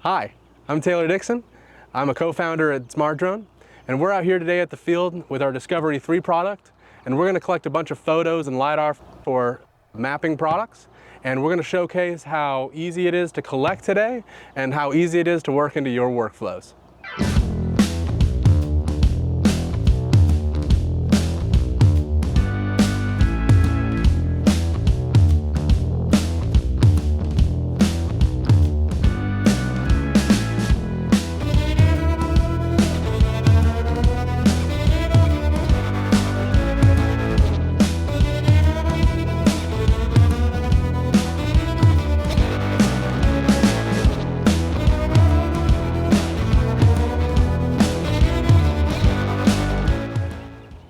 Hi, I'm Taylor Dixon. I'm a co-founder at SmartDrone, and we're out here today at the field with our Discovery 3 product, and we're going to collect a bunch of photos and LiDAR for mapping products, and we're going to showcase how easy it is to collect today and how easy it is to work into your workflows.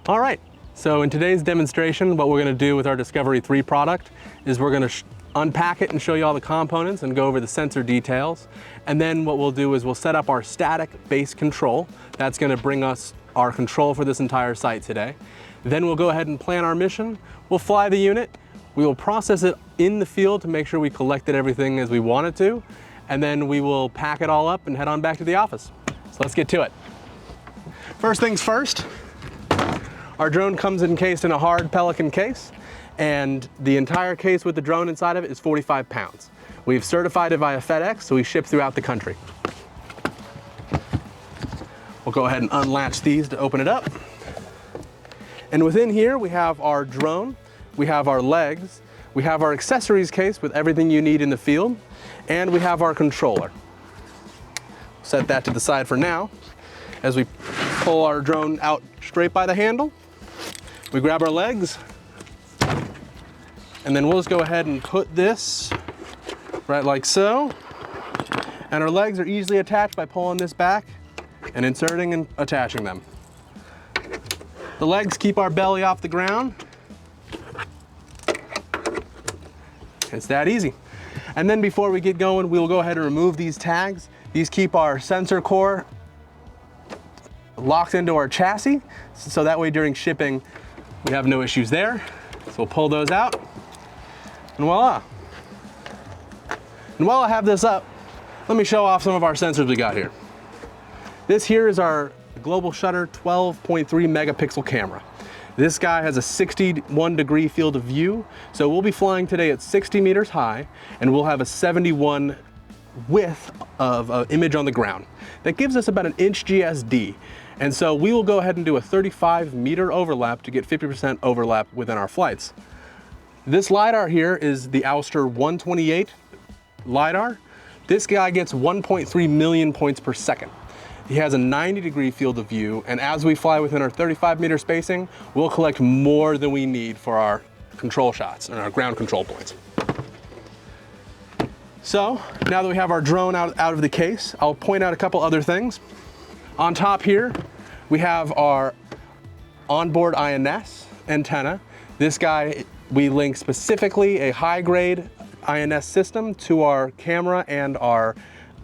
All right, so in today's demonstration, what we're going to do with our Discovery 3 product is we're going to unpack it and show you all the components and go over the sensor details. And then what we'll do is we'll set up our static base control. That's going to bring us our control for this entire site today. Then we'll go ahead and plan our mission. We'll fly the unit. We will process it in the field to make sure we collected everything as we wanted to. And then we will pack it all up and head on back to the office. So let's get to it. First things first. Our drone comes encased in a hard Pelican case, and the entire case with the drone inside of it is 45 pounds. We've certified it via FedEx, so we ship throughout the country. We'll go ahead and unlatch these to open it up. And within here, we have our drone, we have our legs, we have our accessories case with everything you need in the field, and we have our controller. Set that to the side for now. As we pull our drone out straight by the handle, we grab our legs, and then we'll just go ahead and put this right like so. And our legs are easily attached by pulling this back and inserting and attaching them. The legs keep our belly off the ground. It's that easy. And then before we get going, we'll go ahead and remove these tags. These keep our sensor core locked into our chassis, so that way during shipping we have no issues there. So we'll pull those out, and voila. And while I have this up, let me show off some of our sensors we got here. This here is our global shutter 12.3 megapixel camera. This guy has a 61-degree field of view, so we'll be flying today at 60 meters high, and we'll have a 71 width of image on the ground. That gives us about an inch GSD. And so we will go ahead and do a 35-meter overlap to get 50% overlap within our flights. This LiDAR here is the Ouster 128 LiDAR. This guy gets 1.3 million points per second. He has a 90-degree field of view, and as we fly within our 35-meter spacing, we'll collect more than we need for our control shots and our ground control points. So now that we have our drone out of the case, I'll point out a couple other things. On top here, we have our onboard INS antenna. This guy, we link specifically a high-grade INS system to our camera and our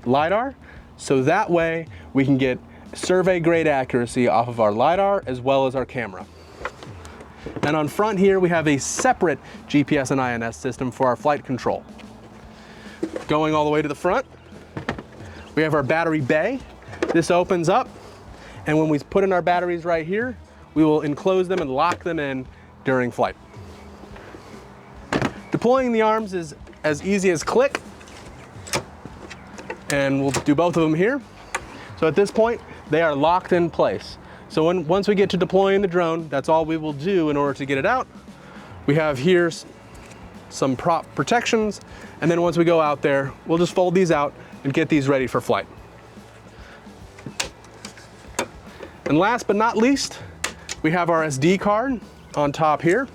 LiDAR, so that way we can get survey-grade accuracy off of our LiDAR as well as our camera. And on front here, we have a separate GPS and INS system for our flight control. Going all the way to the front, we have our battery bay. This opens up, and when we put in our batteries right here, we will enclose them and lock them in during flight. Deploying the arms is as easy as click, and we'll do both of them here. So at this point, they are locked in place. So once we get to deploying the drone, that's all we will do in order to get it out. We have here some prop protections, and then once we go out there, we'll just fold these out and get these ready for flight. And last but not least, we have our SD card on top here.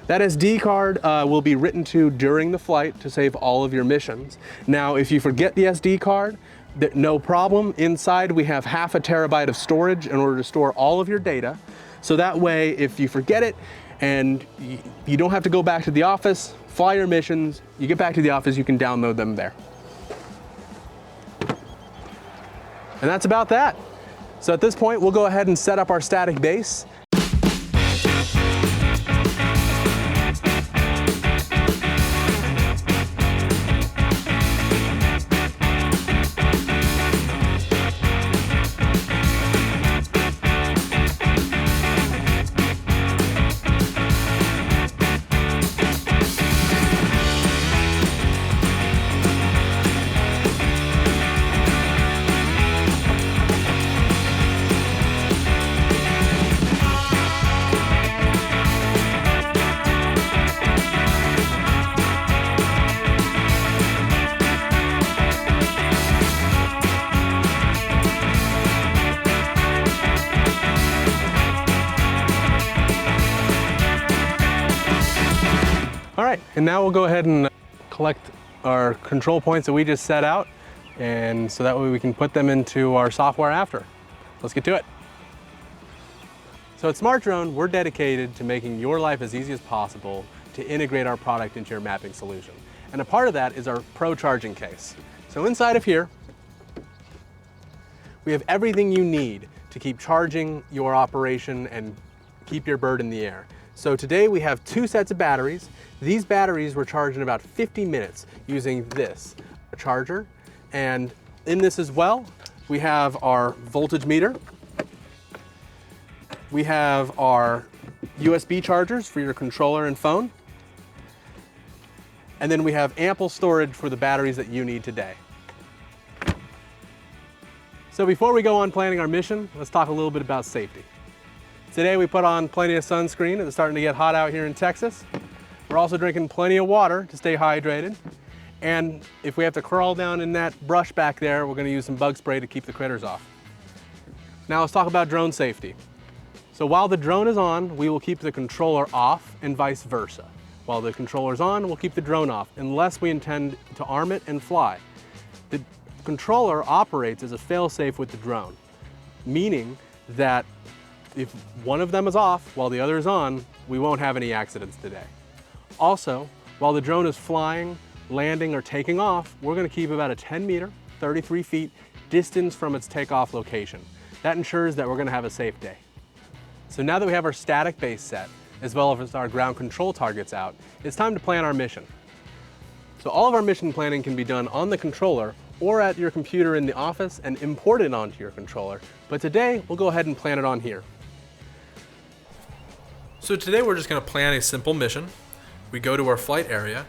That SD card will be written to during the flight to save all of your missions. Now, if you forget the SD card, no problem. Inside we have 0.5 terabyte of storage in order to store all of your data. So that way, if you forget it and you don't have to go back to the office, fly your missions, you get back to the office, you can download them there. And that's about that. So at this point, we'll go ahead and set up our static base. And now we'll go ahead and collect our control points that we just set out, and so that way we can put them into our software after. Let's get to it. So at SmartDrone, we're dedicated to making your life as easy as possible to integrate our product into your mapping solution. And a part of that is our Pro charging case. So inside of here, we have everything you need to keep charging your operation and keep your bird in the air. So today we have 2 sets of batteries. These batteries were charged in about 50 minutes using this charger. And in this as well, we have our voltage meter. We have our USB chargers for your controller and phone. And then we have ample storage for the batteries that you need today. So before we go on planning our mission, let's talk a little bit about safety. Today we put on plenty of sunscreen. It's starting to get hot out here in Texas. We're also drinking plenty of water to stay hydrated. And if we have to crawl down in that brush back there, we're gonna use some bug spray to keep the critters off. Now let's talk about drone safety. So while the drone is on, we will keep the controller off and vice versa. While the controller's on, we'll keep the drone off, unless we intend to arm it and fly. The controller operates as a fail-safe with the drone, meaning that if one of them is off while the other is on, we won't have any accidents today. Also, while the drone is flying, landing, or taking off, we're gonna keep about a 10 meter, 33 feet distance from its takeoff location. That ensures that we're gonna have a safe day. So now that we have our static base set, as well as our ground control targets out, it's time to plan our mission. So all of our mission planning can be done on the controller or at your computer in the office and imported onto your controller. But today, we'll go ahead and plan it on here. So today we're just going to plan a simple mission. We go to our flight area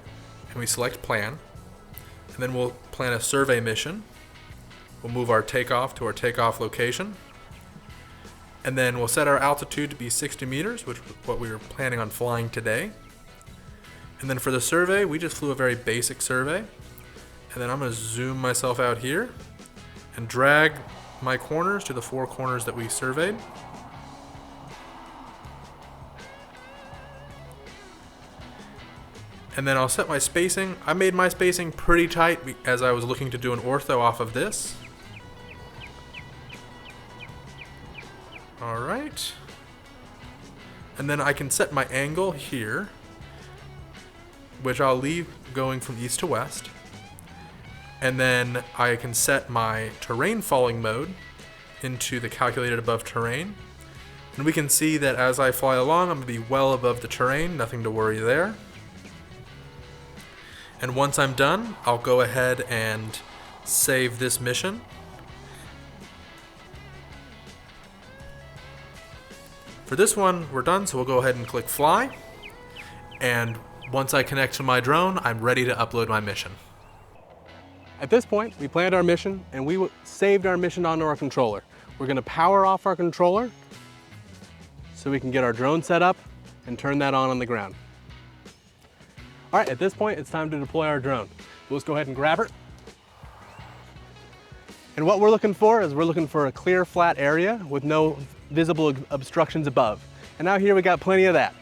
and we select plan, and then we'll plan a survey mission. We'll move our takeoff to our takeoff location, and then we'll set our altitude to be 60 meters, which is what we were planning on flying today. And then for the survey, we just flew a very basic survey. And then I'm going to zoom myself out here and drag my corners to the 4 corners that we surveyed. And then I'll set my spacing. I made my spacing pretty tight as I was looking to do an ortho off of this. All right. And then I can set my angle here, which I'll leave going from east to west. And then I can set my terrain falling mode into the calculated above terrain. And we can see that as I fly along, I'm gonna be well above the terrain, nothing to worry there. And once I'm done, I'll go ahead and save this mission. For this one, we're done, so we'll go ahead and click fly. And once I connect to my drone, I'm ready to upload my mission. At this point, we planned our mission and we saved our mission onto our controller. We're gonna power off our controller so we can get our drone set up and turn that on the ground. All right, at this point, it's time to deploy our drone. Let's go ahead and grab her. And what we're looking for is we're looking for a clear, flat area with no visible obstructions above. And out here we got plenty of that.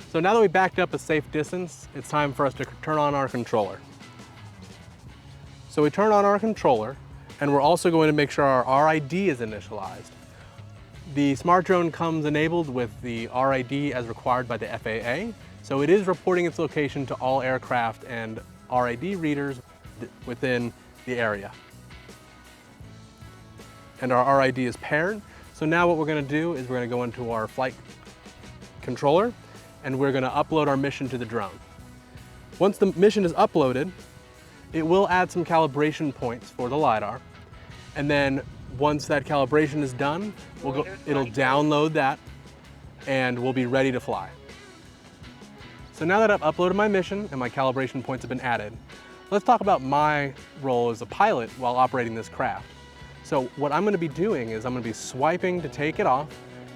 So now that we backed up a safe distance, it's time for us to turn on our controller. So we turn on our controller, and we're also going to make sure our RID is initialized. The SmartDrone comes enabled with the RID as required by the FAA, so it is reporting its location to all aircraft and RID readers within the area. And our RID is paired, so now what we're going to do is we're going to go into our flight controller, and we're going to upload our mission to the drone. Once the mission is uploaded, it will add some calibration points for the LiDAR. And then once that calibration is done, it'll download that and we'll be ready to fly. So now that I've uploaded my mission and my calibration points have been added, let's talk about my role as a pilot while operating this craft. So what I'm going to be doing is I'm going to be swiping to take it off,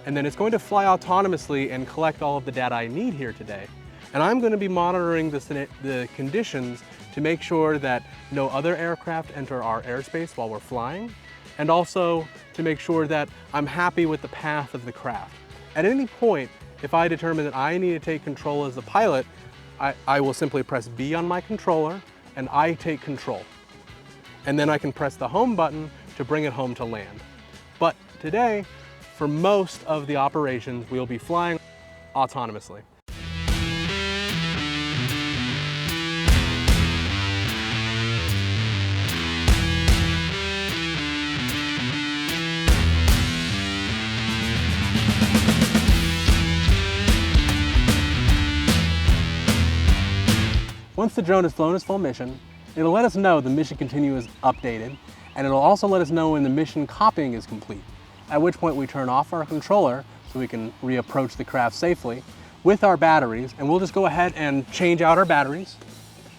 and then it's going to fly autonomously and collect all of the data I need here today. And I'm going to be monitoring the conditions to make sure that no other aircraft enter our airspace while we're flying, and also to make sure that I'm happy with the path of the craft. At any point, if I determine that I need to take control as the pilot, I will simply press B on my controller and I take control. And then I can press the home button to bring it home to land. But today, for most of the operations, we'll be flying autonomously. Once the drone has flown its full mission, it'll let us know the mission continue is updated, and it'll also let us know when the mission copying is complete, at which point we turn off our controller so we can reapproach the craft safely with our batteries, and we'll just go ahead and change out our batteries.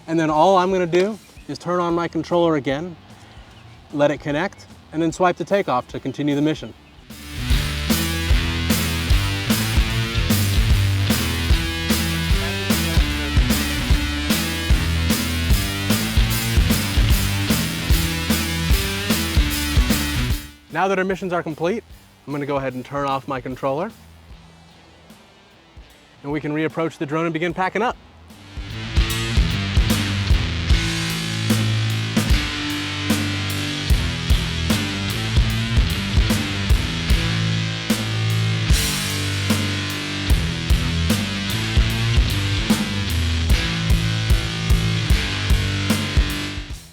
And then all I'm gonna do is turn on my controller again, let it connect, and then swipe the takeoff to continue the mission. Now that our missions are complete, I'm gonna go ahead and turn off my controller. And we can reapproach the drone and begin packing up.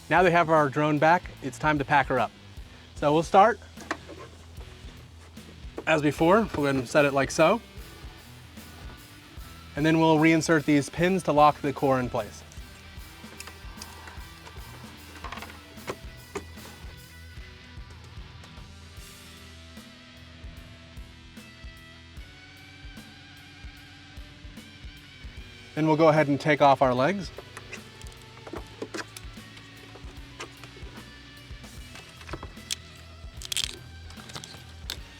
Now that we have our drone back, it's time to pack her up. So we'll start, as before, we'll go ahead and set it like so. And then we'll reinsert these pins to lock the core in place. Then we'll go ahead and take off our legs.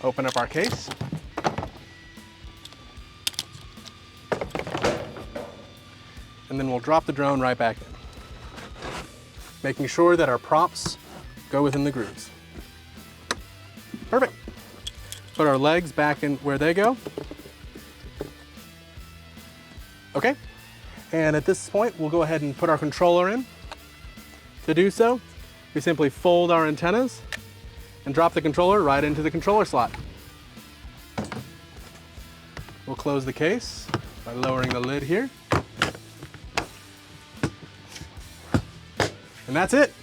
Open up our case. And then we'll drop the drone right back in, making sure that our props go within the grooves. Perfect. Put our legs back in where they go. Okay. And at this point, we'll go ahead and put our controller in. To do so, we simply fold our antennas and drop the controller right into the controller slot. We'll close the case by lowering the lid here. And that's it.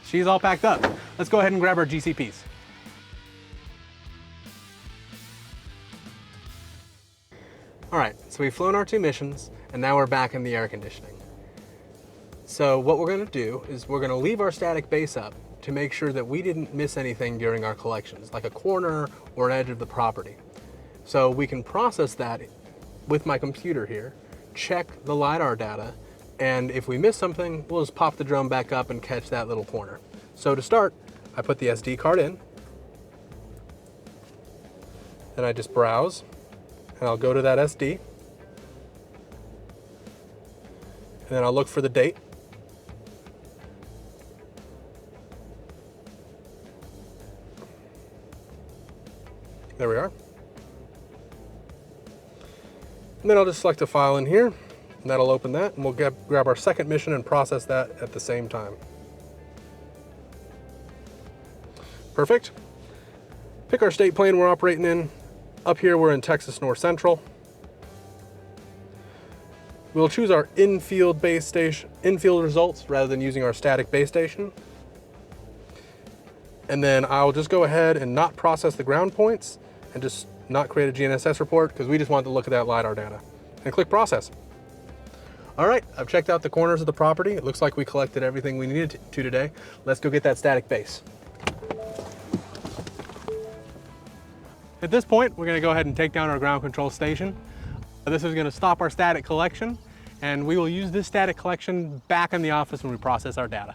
She's all packed up. Let's go ahead and grab our GCPs. All right, so we've flown our 2 missions, and now we're back in the air conditioning. So what we're gonna do is we're gonna leave our static base up to make sure that we didn't miss anything during our collections, like a corner or an edge of the property. So we can process that with my computer here, check the LiDAR data, and if we miss something, we'll just pop the drone back up and catch that little corner. So to start, I put the SD card in, then I just browse, and I'll go to that SD, and then I'll look for the date. There we are. And then I'll just select a file in here, and that'll open that, and we'll grab our second mission and process that at the same time. Perfect. Pick our state plane we're operating in. Up here, we're in Texas North Central. We'll choose our infield results rather than using our static base station. And then I'll just go ahead and not process the ground points and just not create a GNSS report because we just want to look at that LiDAR data. And click process. All right, I've checked out the corners of the property. It looks like we collected everything we needed to today. Let's go get that static base. At this point, we're gonna go ahead and take down our ground control station. This is gonna stop our static collection, and we will use this static collection back in the office when we process our data.